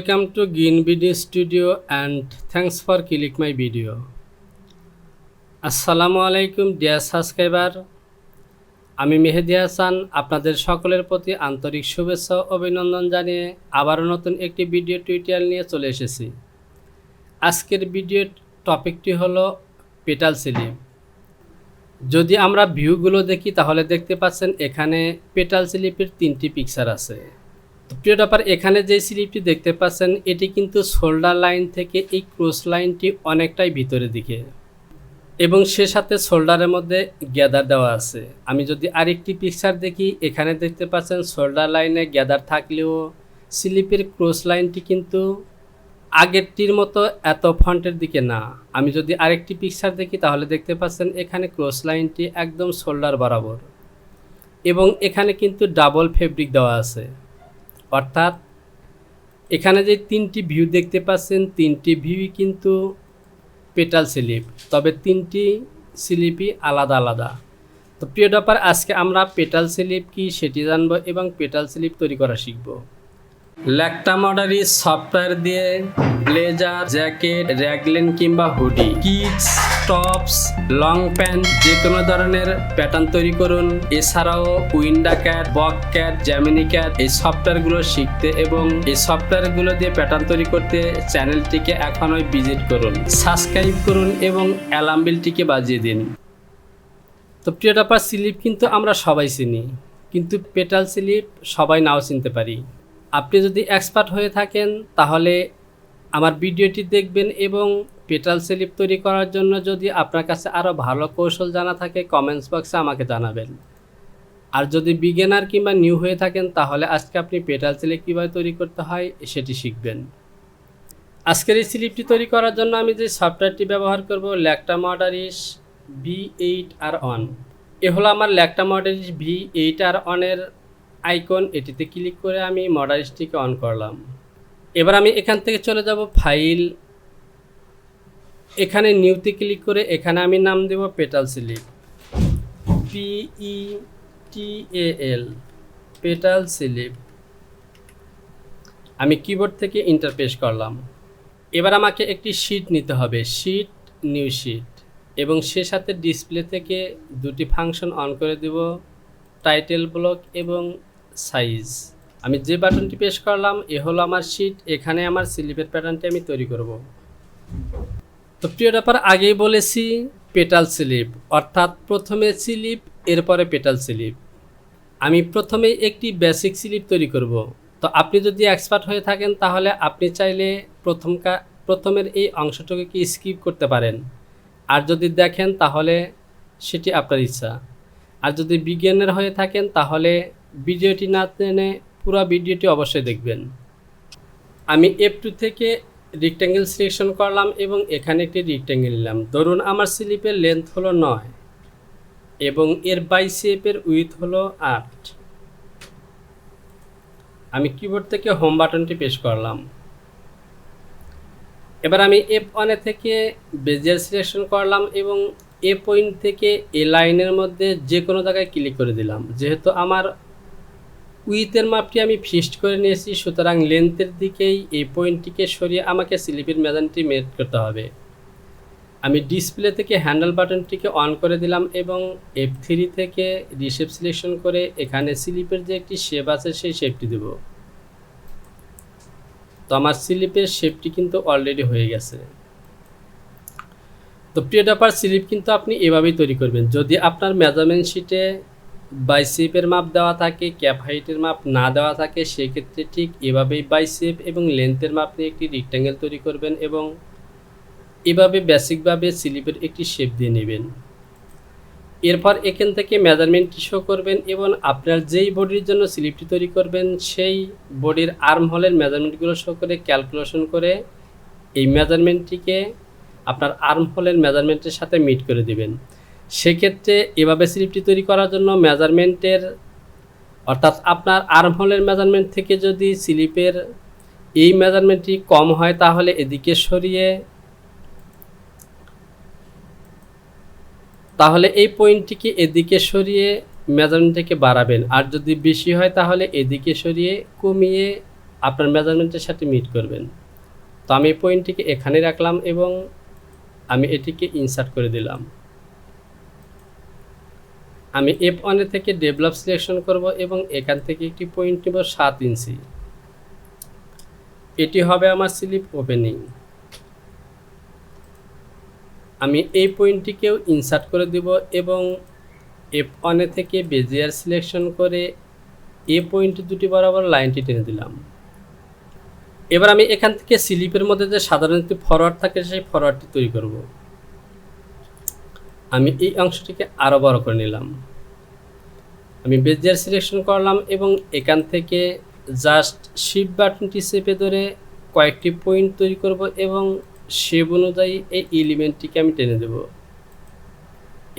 Welcome to Green Video Studio and thanks for click my video. আসসালামু আলাইকুম dear subscriber, আমি মেহেদি হাসান আপনাদের সকলের প্রতি আন্তরিক শুভেচ্ছা ও অভিনন্দন জানিয়ে আবারও নতুন একটি ভিডিও টিউটোরিয়াল নিয়ে চলে এসেছি। আজকের ভিডিও টপিকটি হলো পেটাল স্লিপ। যদি আমরা ভিউগুলো দেখি তাহলে দেখতে পাচ্ছেন এখানে পেটাল স্লিপের 3টি পিকচার আছে। প্রিয় ব্যাপার, এখানে যে স্লিপটি দেখতে পাচ্ছেন এটি কিন্তু শোল্ডার লাইন থেকে এই ক্রস লাইনটি অনেকটাই ভিতরের দিকে এবং সে সাথে শোল্ডারের মধ্যে গ্যাদার দেওয়া আছে। আমি যদি আরেকটি পিকচার দেখি, এখানে দেখতে পাচ্ছেন শোল্ডার লাইনে গ্যাদার থাকলেও স্লিপের ক্রস লাইনটি কিন্তু আগেরটির মতো এত ফ্রন্টের দিকে না। আমি যদি আরেকটি পিকচার দেখি তাহলে দেখতে পাচ্ছেন এখানে ক্রস লাইনটি একদম শোল্ডার বরাবর এবং এখানে কিন্তু ডাবল ফেব্রিক দেওয়া আছে। অর্থাৎ এখানে যে 3টি ভিউ দেখতে পাচ্ছেন 3টি ভিউই কিন্তু পেটাল স্লিপ, তবে 3টি স্লিপই আলাদা আলাদা। তো প্রিয় ব্যাপার, আজকে আমরা পেটাল স্লিপ কি সেটি জানবো এবং পেটাল স্লিপ তৈরি করা শিখব। ল্যাকটা মডারি সফটওয়্যার দিয়ে ব্লেজার, জ্যাকেট, র্যাগলেন কিংবা hoodie, kids, tops, long pant যে কোনো ধরনের প্যাটার্ন তৈরি করুন। এছাড়াও Winda CAD, Boke CAD, Gemini CAD এই সফটওয়্যারগুলো শিখতে এবং এই সফটওয়্যারগুলো দিয়ে প্যাটার্ন তৈরি করতে চ্যানেলটিকে এখনই ভিজিট করুন, সাবস্ক্রাইব করুন এবং অ্যালার্ম বেলটিকে বাজিয়ে দিন। তো প্রিয় ব্যাপার, স্লিপ কিন্তু আমরা সবাই চিনি, কিন্তু পেটাল স্লিপ সবাই নাও চিনতে পারি। আপনি যদি এক্সপার্ট হয়ে থাকেন তাহলে আমার ভিডিওটি দেখবেন এবং পেটাল স্লিপ তৈরি করার জন্য যদি আপনার কাছে আরও ভালো কৌশল জানা থাকে কমেন্টস বক্সে আমাকে জানাবেন। আর যদি বিগিনার কিংবা নিউ হয়ে থাকেন তাহলে আজকে আপনি পেটাল স্লিপ কীভাবে তৈরি করতে হয় সেটি শিখবেন। আজকের এই স্লিপটি তৈরি করার জন্য আমি যে সফটওয়্যারটি ব্যবহার করব ল্যাকটা মডারিস V8R1। এ হলো আমার ল্যাকটা মডারিস V8R1 এর আইকন। এটিতে ক্লিক করে আমি মডারিসটিকে অন করলাম। এবার আমি এখান থেকে চলে যাব ফাইল, এখানে নিউতে ক্লিক করে এখানে আমি নাম দেব petal slip, PETAL, petal slip. আমি কিবোর্ড থেকে এন্টার প্রেস করলাম। এবার আমাকে একটি শীট নিতে হবে, শীট, নিউ শীট, এবং সে সাথে ডিসপ্লে থেকে 2টি ফাংশন অন করে দেব, টাইটেল ব্লক এবং সাইজ। আমি যে বাটনটি প্রেস করলাম এ হলো আমার শীট, এখানে আমার স্লিপের প্যাটার্নটি আমি তৈরি করব। তো প্রিয় ব্যাপার, আগেই বলেছি পেটাল স্লিপ অর্থাৎ প্রথমে স্লিপ এরপরে পেটাল স্লিপ। আমি প্রথমে একটি বেসিক স্লিপ তৈরি করব। তো আপনি যদি এক্সপার্ট হয়ে থাকেন তাহলে আপনি চাইলে প্রথমের এই অংশটুকুকে স্কিপ করতে পারেন, আর যদি দেখেন তাহলে সেটি আপনার ইচ্ছা। আর যদি বিজ্ঞানের হয়ে থাকেন তাহলে ভিডিওটি না টেনে পুরো ভিডিওটি অবশ্যই দেখবেন। আমি F2 থেকে রেক্ট্যাঙ্গেল সিলেকশন করলাম এবং এখানে একটি রেক্ট্যাঙ্গেল নিলাম। ধরুন আমার স্লিপের লেন্থ হলো 9 এবং এর বাইসেপের উইথ হলো 8। আমি কিবোর্ড থেকে হোম বাটনটি প্রেস করলাম। এবার আমি F1 থেকে বেজিয়ার সিলেকশন করলাম এবং এ পয়েন্ট থেকে এ লাইনের মধ্যে যে কোনো জায়গায় ক্লিক করে দিলাম। যেহেতু আমার উইথের মাপটি আমি ফিক্সড করে নিয়েছি, সুতরাং লেন্থের দিকেই এই পয়েন্টটিকে সরিয়ে আমাকে স্লিপের মেজারটি মেট করতে হবে। আমি ডিসপ্লে থেকে হ্যান্ডেল বাটনটিকে অন করে দিলাম এবং F3 থেকে রিশেপ সিলেকশন করে এখানে স্লিপের যে একটি শেপ আছে সেই শেপটি দেব। তো আমার স্লিপের শেপটি কিন্তু অলরেডি হয়ে গেছে। তো প্রিয় ব্যাপার, স্লিপ কিন্তু আপনি এভাবেই তৈরি করবেন। যদি আপনার মেজারমেন্ট শিটে বাইসেপের মাপ দেওয়া থাকে, ক্যাপ হাইটের মাপ না দেওয়া থাকে, সেক্ষেত্রে ঠিক এভাবেই বাইসেপ এবং লেন্থের মাপ নিয়ে একটি রেক্ট্যাঙ্গেল তৈরি করবেন এবং এভাবে বেসিকভাবে স্লিপের একটি শেপ দিয়ে নেবেন। এরপর এখান থেকে মেজারমেন্টটি শো করবেন এবং আপনার যেই বডির জন্য স্লিপটি তৈরি করবেন সেই বডির আর্ম হোলের মেজারমেন্টগুলো শো করে ক্যালকুলেশন করে এই মেজারমেন্টটিকে আপনার আর্ম হোলের মেজারমেন্টের সাথে মিট করে দিবেন। সেক্ষেত্রে এভাবে স্লিপটি তৈরি করার জন্য মেজারমেন্টের অর্থাৎ আপনার আর্ম হোলের মেজারমেন্ট থেকে যদি স্লিপের এই মেজারমেন্টটি কম হয় তাহলে এদিকে সরিয়ে এই পয়েন্টটিকে এদিকে সরিয়ে মেজারমেন্টটিকে বাড়াবেন, আর যদি বেশি হয় তাহলে এদিকে সরিয়ে কমিয়ে আপনার মেজারমেন্টের সাথে মিট করবেন। তো আমি এই পয়েন্টটিকে এখানে রাখলাম এবং আমি এটিকে ইনসার্ট করে দিলাম। আমি F1 থেকে ডেভেলপ সিলেকশন করব এবং এখান থেকে একটি পয়েন্ট নেব 7 ইঞ্চি। এটি হবে আমার স্লিপ ওপেনিং। আমি এই পয়েন্টটিকেও ইনসার্ট করে দিব এবং F1 থেকে বেজিয়ার সিলেকশন করে এই পয়েন্ট দুটি বরাবর লাইনটি টেনে দিলাম। এবার আমি এখান থেকে স্লিপের মধ্যে যে সাধারণত ফরওয়ার্ড থাকে সেই ফরওয়ার্ডটি তৈরি করব। আমি এই অংশটিকে আরও বড় করে নিলাম। আমি বেজিয়ার সিলেকশন করলাম এবং এখান থেকে জাস্ট শিফট বাটনটি চেপে ধরে কয়েকটি পয়েন্ট তৈরি করব এবং শেপ অনুযায়ী এই এলিমেন্টটিকে আমি টেনে দেব।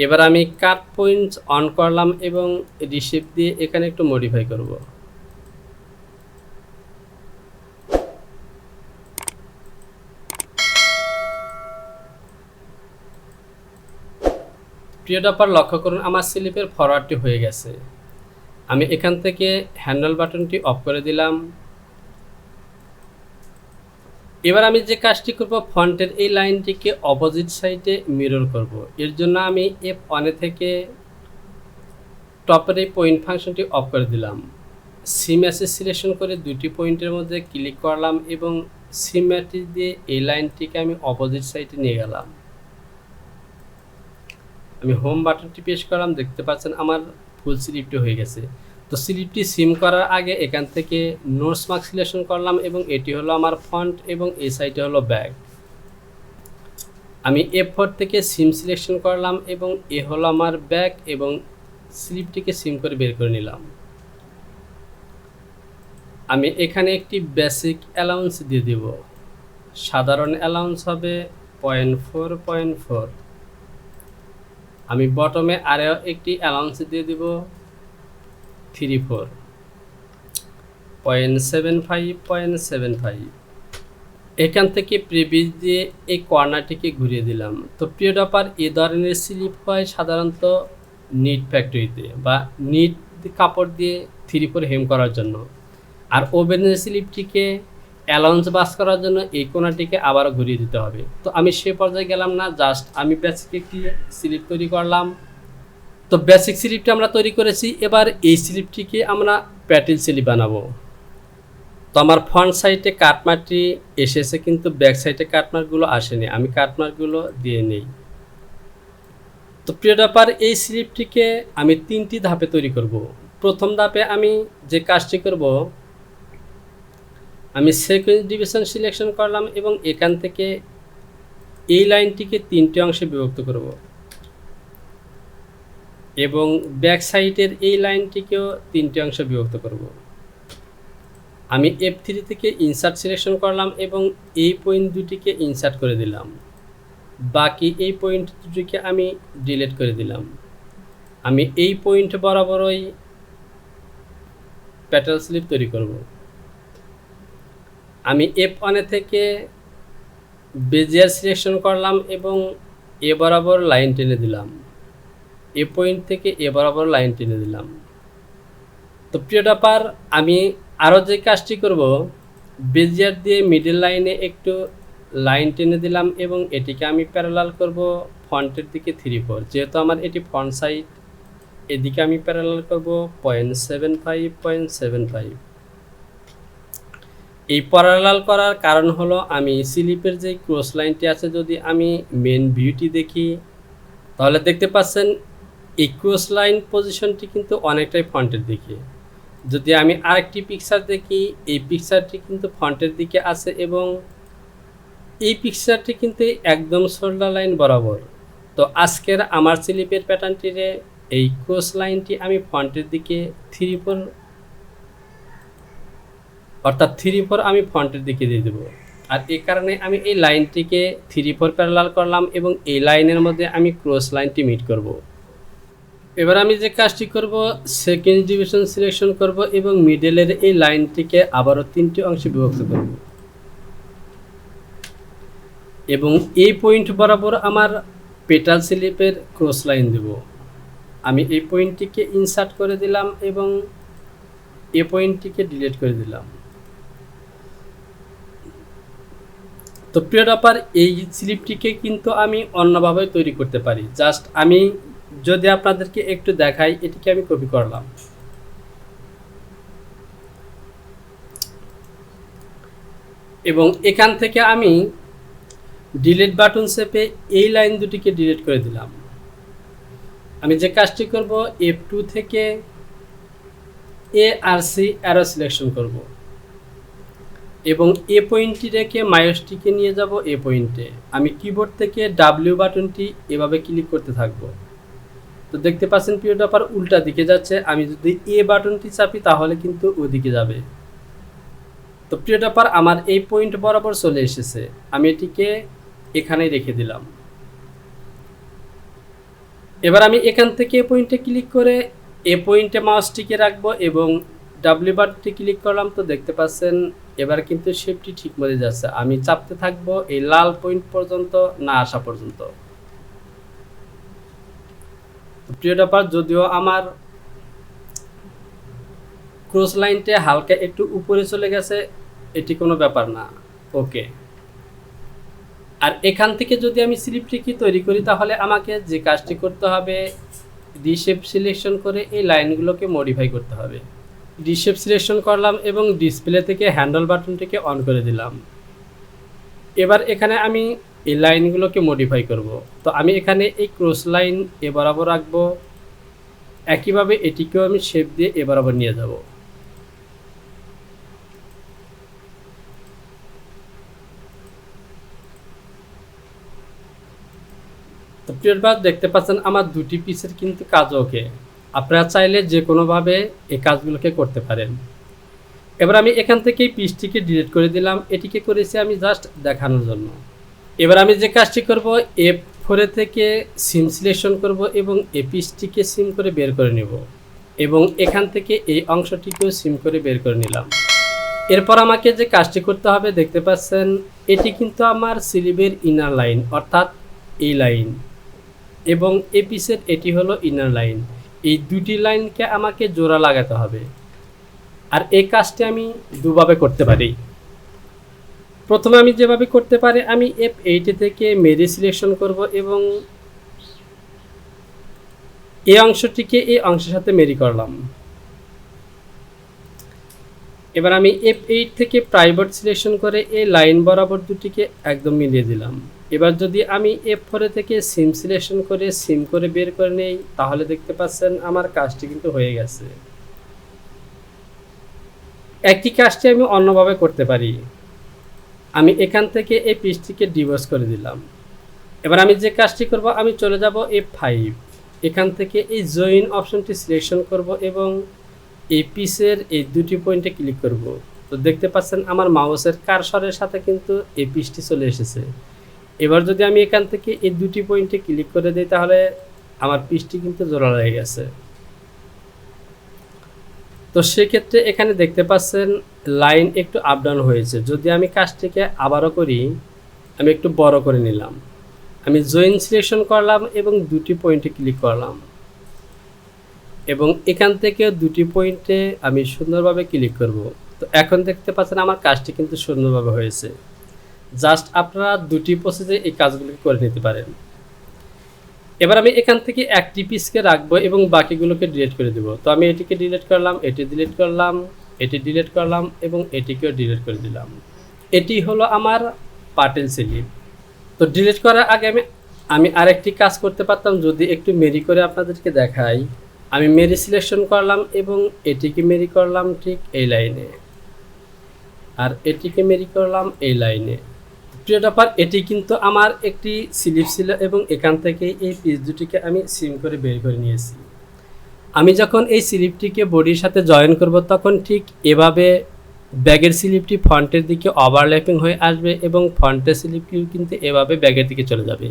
এবার আমি কাট পয়েন্টস অন করলাম এবং রিশেপ দিয়ে এখানে একটু মডিফাই করব। প্রিয় ডপার, লক্ষ্য করুন আমার স্লিপের ফরওয়ার্ডটি হয়ে গেছে। আমি এখান থেকে হ্যান্ডেল বাটনটি অফ করে দিলাম। এবার আমি যে কাজটি করব, ফন্টের এই লাইনটিকে অপোজিট সাইডে মিরর করব। এর জন্য আমি F1 থেকে টপের এই পয়েন্ট ফাংশনটি অফ করে দিলাম। সি ম্যাসেজ সিলেকশন করে দুটি পয়েন্টের মধ্যে ক্লিক করলাম এবং সি ম্যাট্রিক্স দিয়ে এই লাইনটিকে আমি অপোজিট সাইডে নিয়ে গেলাম। আমি হোম বাটনটি প্রেস করলাম, দেখতে পাচ্ছেন আমার ফুল স্লিপটি হয়ে গেছে। তো স্লিপটি সিম করার আগে এখান থেকে নোটস মার্ক সিলেকশন করলাম এবং এটি হলো আমার ফন্ট এবং এই সাইডে হলো ব্যাক। আমি F4 থেকে সিম সিলেকশন করলাম এবং এ হলো আমার ব্যাক এবং স্লিপটিকে সিম করে বের করে নিলাম। আমি এখানে একটি বেসিক অ্যালাউন্স দিয়ে দেব। সাধারণ অ্যালাউন্স হবে 0.4.4। আমি বটমে আরও একটি অ্যালাউন্স দিয়ে দিব 0.75. এখান থেকে প্রিভিস দিয়ে এই কর্নারটিকে ঘুরিয়ে দিলাম। তো প্রিয় ডপার, এ ধরনের স্লিপ হয় সাধারণত নিট ফ্যাক্টরিতে বা নিট কাপড় দিয়ে 3/4 হেম করার জন্য। আর ওভেনের স্লিপটিকে অ্যালাউন্স বাস করার জন্য এই কোণাটিকে আবারও ঘুরিয়ে দিতে হবে। তো আমি সে পর্যায়ে গেলাম না, জাস্ট আমি বেসিক একটি স্লিপ তৈরি করলাম। তো বেসিক স্লিপটি আমরা তৈরি করেছি। এবার এই স্লিপটিকে আমরা প্যাটেল স্লিপ বানাবো। তো আমার ফ্রন্ট সাইডে কাটমার্কটি এসেছে কিন্তু ব্যাক সাইডে কাটমার্কগুলো আসেনি। আমি কাটমার্কগুলো দিয়ে নেই। তো প্রিয় ব্যাপার, এই স্লিপটিকে আমি 3টি ধাপে তৈরি করব। প্রথম ধাপে আমি যে কাজটি করব, আমি সিকোয়েন্স ডিভিশন সিলেকশন করলাম এবং এখান থেকে এই লাইনটিকে 3টে অংশে বিভক্ত করব এবং ব্যাক সাইডের এই লাইনটিকেও 3টে অংশে বিভক্ত করব। আমি F3 থেকে ইনসার্ট সিলেকশন করলাম এবং এই পয়েন্ট দুটিকে ইনসার্ট করে দিলাম। বাকি এই পয়েন্ট দুটিকে আমি ডিলিট করে দিলাম। আমি এই পয়েন্ট বরাবরই প্যাটেল স্লিপ তৈরি করব। আমি F1 থেকে বেজিয়ার সিলেকশন করলাম এবং এ বরাবর লাইন টেনে দিলাম। এ পয়েন্ট থেকে এ বরাবর লাইন টেনে দিলাম। তো প্রিয় ব্যাপার, আমি আরও যে কাজটি করব, বেজিয়ার দিয়ে মিডল লাইনে একটু লাইন টেনে দিলাম এবং এটিকে আমি প্যারালাল করব ফন্টের দিকে 3/4। যেহেতু আমার এটি ফন্ট সাইড, এদিকে আমি প্যারালাল করব 0.75. এই প্যারালাল করার কারণ হলো, আমি স্লিপের যে ক্রস লাইনটি আছে, যদি আমি মেন ভিউটি দেখি তাহলে দেখতে পাচ্ছেন এই ক্রস লাইন পজিশনটি কিন্তু অনেকটাই ফন্টের দিকে। যদি আমি আরেকটি পিকচার দেখি, এই পিকচারটি কিন্তু ফন্টের দিকে আছে এবং এই পিকচারটি কিন্তু একদম শোল্ডার লাইন বরাবর। তো আজকের আমার স্লিপের প্যাটার্নটিরে এই ক্রস লাইনটি আমি ফন্টের দিকে 3/4 অর্থাৎ 3/4 আমি ফন্টের দিকে দিয়ে দেবো। আর এই কারণে আমি এই লাইনটিকে 3/4 প্যারালাল করলাম এবং এই লাইনের মধ্যে আমি ক্রস লাইনটি মিট করব। এবার আমি যে কাজটি করব, সেকেন্ড ডিভিশন সিলেকশন করব এবং মিডলের এই লাইনটিকে আবারও 3টি অংশে বিভক্ত করব এবং এই পয়েন্ট বরাবর আমার পেটাল স্লিপের ক্রস লাইন দেব। আমি এই পয়েন্টটিকে ইনসার্ট করে দিলাম এবং এই পয়েন্টটিকে ডিলিট করে দিলাম। তো প্রিয় টপার, এই স্লিপটিকে কিন্তু আমি অন্যভাবে তৈরি করতে পারি। জাস্ট আমি যদি আপনাদেরকে একটু দেখাই, এটিকে আমি কপি করলাম এবং এখান থেকে আমি ডিলিট বাটন চেপে এই লাইন দুটিকে ডিলিট করে দিলাম। আমি যে কাজটি করব, F2 থেকে A আর C অ্যারো সিলেকশন করব এবং এ পয়েন্টটি রেখে মাউসটিকে নিয়ে যাব এ পয়েন্টে। আমি কিবোর্ড থেকে W বাটনটি এভাবে ক্লিক করতে থাকব। তো দেখতে পাচ্ছেন প্রিয় টপার, উল্টা দিকে যাচ্ছে। আমি যদি এ বাটনটি চাপি তাহলে কিন্তু ওদিকে যাবে। তো প্রিয় টপার, আমার এই পয়েন্ট বরাবর চলে এসেছে। আমি এটিকে এখানেই রেখে দিলাম। এবার আমি এখান থেকে এ পয়েন্টে ক্লিক করে এ পয়েন্টে মাউসটিকে রাখবো এবং W বাটনটি ক্লিক করলাম। তো দেখতে পাচ্ছেন এবার কিন্তু শেপটি ঠিক মতো যাচ্ছে। আমি চাপতে থাকবো এই লাল পয়েন্ট পর্যন্ত না আসা পর্যন্ত। প্রিয় টপার, যদিও আমার ক্রস লাইনটা হালকা একটু উপরে চলে গেছে, এটি কোনো ব্যাপার না, ওকে। আর এখান থেকে যদি আমি স্লিপটিকে তৈরি করি তাহলে আমাকে যে কাজটি করতে হবে, রিশেপ সিলেকশন করে এই লাইনগুলোকে মডিফাই করতে হবে। রিশেপ সিলেকশন করলাম এবং ডিসপ্লে থেকে হ্যান্ডেল বাটনটিকে অন করে দিলাম। এবার এখানে আমি এই লাইনগুলোকে মডিফাই করব। তো আমি এখানে এই ক্রস লাইন এ বরাবর রাখবো, একইভাবে এটিকেও আমি শেপ দিয়ে এ বরাবর নিয়ে যাব। তো প্রিয়বার, দেখতে পাচ্ছেন আমার দুটি পিসের কিন্তু কাজ ওকে। আপনারা চাইলে যে কোনোভাবে এই কাজগুলোকে করতে পারেন। এবার আমি এখান থেকে এই পিসটিকে ডিলিট করে দিলাম। এটিকে করেছি আমি জাস্ট দেখানোর জন্য। এবার আমি যে কাজটি করব, F4 থেকে সিম সিলেকশন করব এবং এই পিসটিকে সিম করে বের করে নেব এবং এখান থেকে এই অংশটিকেও সিম করে বের করে নিলাম। এরপর আমাকে যে কাজটি করতে হবে, দেখতে পাচ্ছেন এটি কিন্তু আমার স্লিভের ইনার লাইন, অর্থাৎ এই লাইন, এবং এই পিসের এটি হলো ইনার লাইন। এই দুটি লাইনকে আমাকে জোড়া লাগাতে হবে। আর এই কাজটি আমি দুভাবে করতে পারি। প্রথমে আমি যেভাবে করতে পারি, আমি F8 থেকে মেরি সিলেকশন করব এবং এই অংশটিকে এই অংশের সাথে মেরি করলাম। এবার আমি F8 থেকে প্রাইভেট সিলেকশন করে এই লাইন বরাবর দুটিকে একদম মিলিয়ে দিলাম। এবার যদি আমি F4 থেকে সিম সিলেকশন করে সিম করে বের করে নেই, তাহলে দেখতে পাচ্ছেন আমার কাজটি কিন্তু হয়ে গেছে। একই কাজটি আমি অন্যভাবে করতে পারি। আমি এখান থেকে এই পিসটিকে ডিভোর্স করে দিলাম। এবার আমি যে কাজটি করব, আমি চলে যাব F5, এখান থেকে এই জয়েন অপশনটি সিলেকশন করব এবং এই পিসের এই দুটি পয়েন্টে ক্লিক করব। তো দেখতে পাচ্ছেন আমার মাউসের কারসরের সাথে কিন্তু এই পিসটি চলে এসেছে। এবার যদি আমি এখান থেকে এই দুটি পয়েন্টে ক্লিক করে দিই তাহলে আমার পিসটি কিন্তু জোড়া লেগে গেছে। তো সেক্ষেত্রে এখানে দেখতে পাচ্ছেন লাইন একটু আপ ডাউন হয়েছে। যদি আমি কাজটিকে আবারও করি, আমি একটু বড় করে নিলাম, আমি জয়েন সিলেকশন করলাম এবং দুটি পয়েন্টে ক্লিক করলাম এবং এখান থেকে দুটি পয়েন্টে আমি সুন্দরভাবে ক্লিক করব। তো এখন দেখতে পাচ্ছেন আমার কাজটি কিন্তু সুন্দরভাবে হয়েছে। জাস্ট আপনারা দুটি প্রসেসে এই কাজগুলো করে নিতে পারেন। এবার আমি এখান থেকে একটি পিসকে রাখবো এবং বাকিগুলোকে ডিলিট করে দেব। তো আমি এটিকে ডিলিট করলাম, এটি ডিলিট করলাম, এটি ডিলিট করলাম এবং এটিকেও ডিলিট করে দিলাম। এটি হলো আমার পাটেল স্লিপ। তো ডিলিট করার আগে আমি আরেকটি কাজ করতে পারতাম, যদি একটু মেরি করে আপনাদেরকে দেখাই। আমি মেরি সিলেকশন করলাম এবং এটিকে মেরি করলাম ঠিক এই লাইনে, আর এটিকে মেরি করলাম এই লাইনে। প্রিয় টপার, এটি কিন্তু আমার একটি স্লিপ ছিল এবং এখান থেকে এই পিস দুটিকে আমি সিম করে বের করে নিয়েছি। আমি যখন এই স্লিপটিকে বডির সাথে জয়েন করব, তখন ঠিক এভাবে ব্যাগের স্লিপটি ফ্রন্টের দিকে ওভারল্যাপিং হয়ে আসবে এবং ফ্রন্টের স্লিপটিও কিন্তু এভাবে ব্যাগের দিকে চলে যাবে।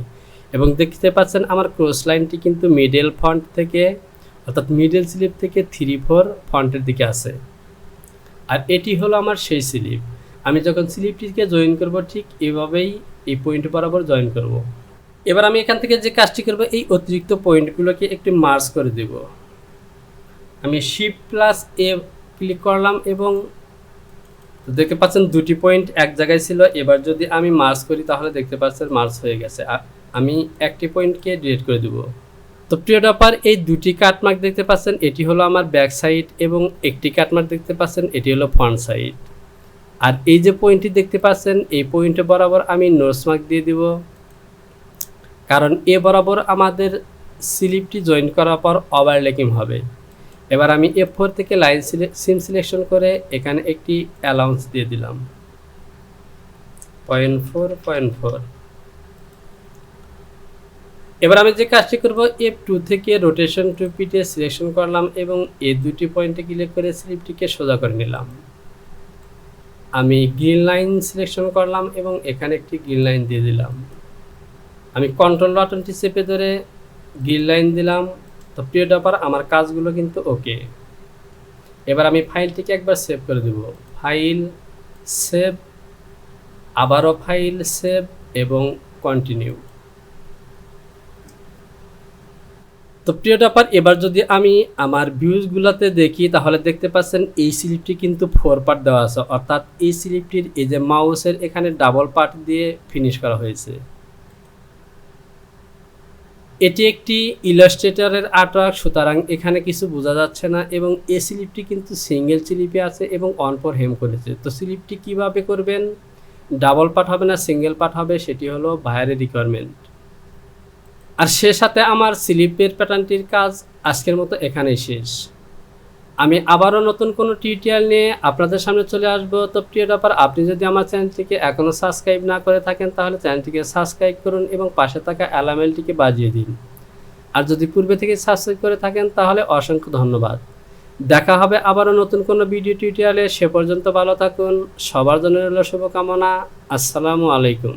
এবং দেখতে পাচ্ছেন আমার ক্রস লাইনটি কিন্তু মিডল ফ্রন্ট থেকে, অর্থাৎ মিডল স্লিপ থেকে 3-4 ফ্রন্টের দিকে আছে। আর এটি হলো আমার সেই স্লিপ। আমি যখন স্লিপটিকে জয়েন করব, ঠিক এভাবেই এই পয়েন্ট বরাবর জয়েন করব। এবার আমি এখান থেকে যে কাজটি করব, এই অতিরিক্ত পয়েন্টগুলোকে একটু মার্জ করে দেব। আমি Shift+A ক্লিক করলাম এবং তো দেখতে পাচ্ছেন দুটি পয়েন্ট এক জায়গায় ছিল, এবার যদি আমি মার্জ করি তাহলে দেখতে পাচ্ছেন মার্জ হয়ে গেছে। আমি একটি পয়েন্টকে ডিলিট করে দেব। তো প্রিয় ডপার, এই দুটি কাটমার্ক দেখতে পাচ্ছেন, এটি হলো আমার ব্যাক সাইড এবং একটি কাটমার্ক দেখতে পাচ্ছেন এটি হলো ফ্রন্ট সাইড। আর এই যে পয়েন্টটি দেখতে পাচ্ছেন এই পয়েন্টে বরাবর আমি নোটস মার্ক দিয়ে দিব, কারণ এ বরাবর আমাদের স্লিপটি জয়েন করার পর ওভারল্যাপিং হবে। এবার আমি F4 থেকে লাইন সিম সিলেকশন করে এখানে একটি অ্যালাউন্স দিয়ে দিলাম 0.4. এবার আমি যে কাজটি করব, F2 থেকে রোটেশন টু পিটে সিলেকশন করলাম এবং এই দুটি পয়েন্টে ক্লিক করে স্লিপটিকে সোজা করে নিলাম। আমি গ্রিন লাইন সিলেকশন করলাম এবং এখানে একটি গ্রিন লাইন দিয়ে দিলাম। আমি কন্ট্রোল বাটনটি চেপে ধরে গ্রিন লাইন দিলাম। তো প্রিয় ডপার, আমার কাজগুলো কিন্তু ওকে। এবার আমি ফাইলটিকে একবার সেভ করে দেব। ফাইল, সেভ, আবারও ফাইল, সেভ এবং কন্টিনিউ। তো প্রিয় ডপার, এবার যদি আমি আমার ভিউজগুলোতে দেখি তাহলে দেখতে পাচ্ছেন এই স্লিপটি কিন্তু 4 পার্ট দেওয়া আছে, অর্থাৎ এই স্লিপটির এই যে মাউসের এখানে ডাবল পার্ট দিয়ে ফিনিশ করা হয়েছে। এটি একটি ইলাস্ট্রেটরের আর্টওয়ার্ক, সুতরাং এখানে কিছু বোঝা যাচ্ছে না এবং এই স্লিপটি কিন্তু সিঙ্গেল স্লিপে আছে এবং অন ফর হেম করেছে। তো স্লিপটি কিভাবে করবেন, ডাবল পার্ট হবে না সিঙ্গেল পার্ট হবে, সেটি হলো ভাইয়ারের রিকোয়ারমেন্ট। আর সে সাথে আমার স্লিপের প্যাটার্নটির কাজ আজকের মতো এখানেই শেষ। আমি আবারও নতুন কোনো টিউটোরিয়াল নিয়ে আপনাদের সামনে চলে আসবো। তো প্রিয় ডপার, আপনি যদি আমার চ্যানেলটিকে এখনও সাবস্ক্রাইব না করে থাকেন তাহলে চ্যানেলটিকে সাবস্ক্রাইব করুন এবং পাশে থাকা অ্যালামেলটিকে বাজিয়ে দিন। আর যদি পূর্বে থেকে সাবস্ক্রাইব করে থাকেন তাহলে অসংখ্য ধন্যবাদ। দেখা হবে আবারও নতুন কোনো ভিডিও টিউটোরিয়ালে। সে পর্যন্ত ভালো থাকুন, সবার জন্য রইল শুভকামনা। আসসালামু আলাইকুম।